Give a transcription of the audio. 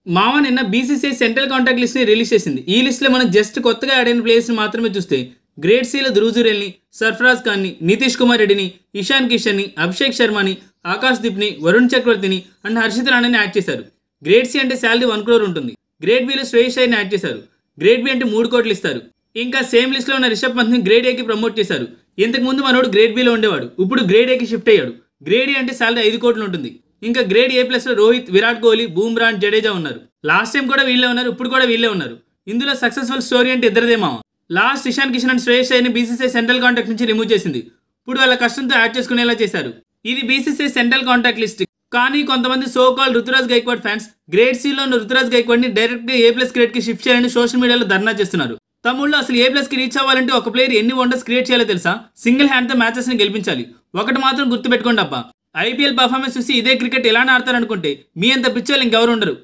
మామ నిన్న BCCI central contact లిస్ట్ని release చేసింది. ఈ లిస్ట్లో మనం జస్ట్ కొత్తగా యాడ్ అయిన ప్లేయర్స్ని మాత్రమే చూస్తే గ్రేడ్ సీలో ధృవజురేల్ని, సర్ఫరాజ్ ఖాన్ని, నితీష్ కుమార్ రెడ్డిని, ఇషాన్ కిషన్ని, అభిషేక్ శర్మని, ఆకాష్ దీప్ని, వరుణ్ చక్రవర్తిని అండ్ హర్షిత్ రాణాని యాడ్ చేశారు. గ్రేడ్ సి అంటే శాలరీ 1 crore ఉంటుంది. గ్రేడ్ బిలో శ్రేయస్ అయ్యర్ని యాడ్ చేశారు. గ్రేడ్ బి అంటే 3 కోట్లు ఇస్తారు. ఇంకా సేమ్ లిస్ట్లో ఉన్న రిషబ్ పంత్ని గ్రేడ్ ఏకి ప్రమోట్ చేశారు. ఇంతకు ముందు మనోడు గ్రేడ్ బిలో ఉండేవాడు, ఇప్పుడు గ్రేడ్ ఏకి షిఫ్ట్ అయ్యాడు. గ్రేడ్ ఏ అంటే శాలరీ 5 కోట్లు ఉంటుంది. ఇంకా గ్రేడ్ ఏ ప్లస్ లో రోహిత్, విరాట్ కోహ్లీ, బూమ్రా అండ్ జడేజా ఉన్నారు. లాస్ట్ టైం కూడా వీళ్ళే ఉన్నారు, ఇప్పుడు కూడా వీళ్ళే ఉన్నారు. ఇందులో సక్సెస్ఫుల్ స్టోరీ అంటే ఇద్దరిదే మామ. లాస్ట్ ఇషాన్ కిషన్ అండ్ శ్రేయస్ అయ్యర్ని బీసీసీఐ సెంట్రల్ కాంటాక్ట్ నుంచి రిమూవ్ చేసింది. ఇప్పుడు వాళ్ళ కష్టంతో యాడ్ చేసుకునేలా చేశారు. ఇది బీసీసీఐ సెంట్రల్ కాంటాక్ట్ లిస్ట్. కానీ కొంతమంది so called Ruturaj Gaikwad fans grade సిలో ఉన్న రుతురాజ్ గైక్వాడ్ ని డైరెక్ట్ గా ఏ ప్లస్ గ్రేడ్ కి షిఫ్ట్ చేయాలని సోషల్ మీడియాలో ధర్నా చేస్తున్నారు. తమ్ముళ్ళు, అసలు ఏ ప్లస్ కి రీచ్ అవ్వాలంటే ఒక ప్లేయర్ ఎన్ని వండర్స్ క్రియేట్ చేయాలో తెలుసా? సింగిల్ హ్యాండ్ తో మ్యాచెస్ ని గెలిపించాలి. ఒకటి మాత్రం గుర్తుపెట్టుకోండి అబ్బా, ఐపీఎల్ పర్ఫార్మెన్స్ చూసి ఇదే క్రికెట్ ఎలా ఆడతారనుకుంటే మీ అంత పిచ్చోళ్ళు ఇంకెవరు ఉండరు.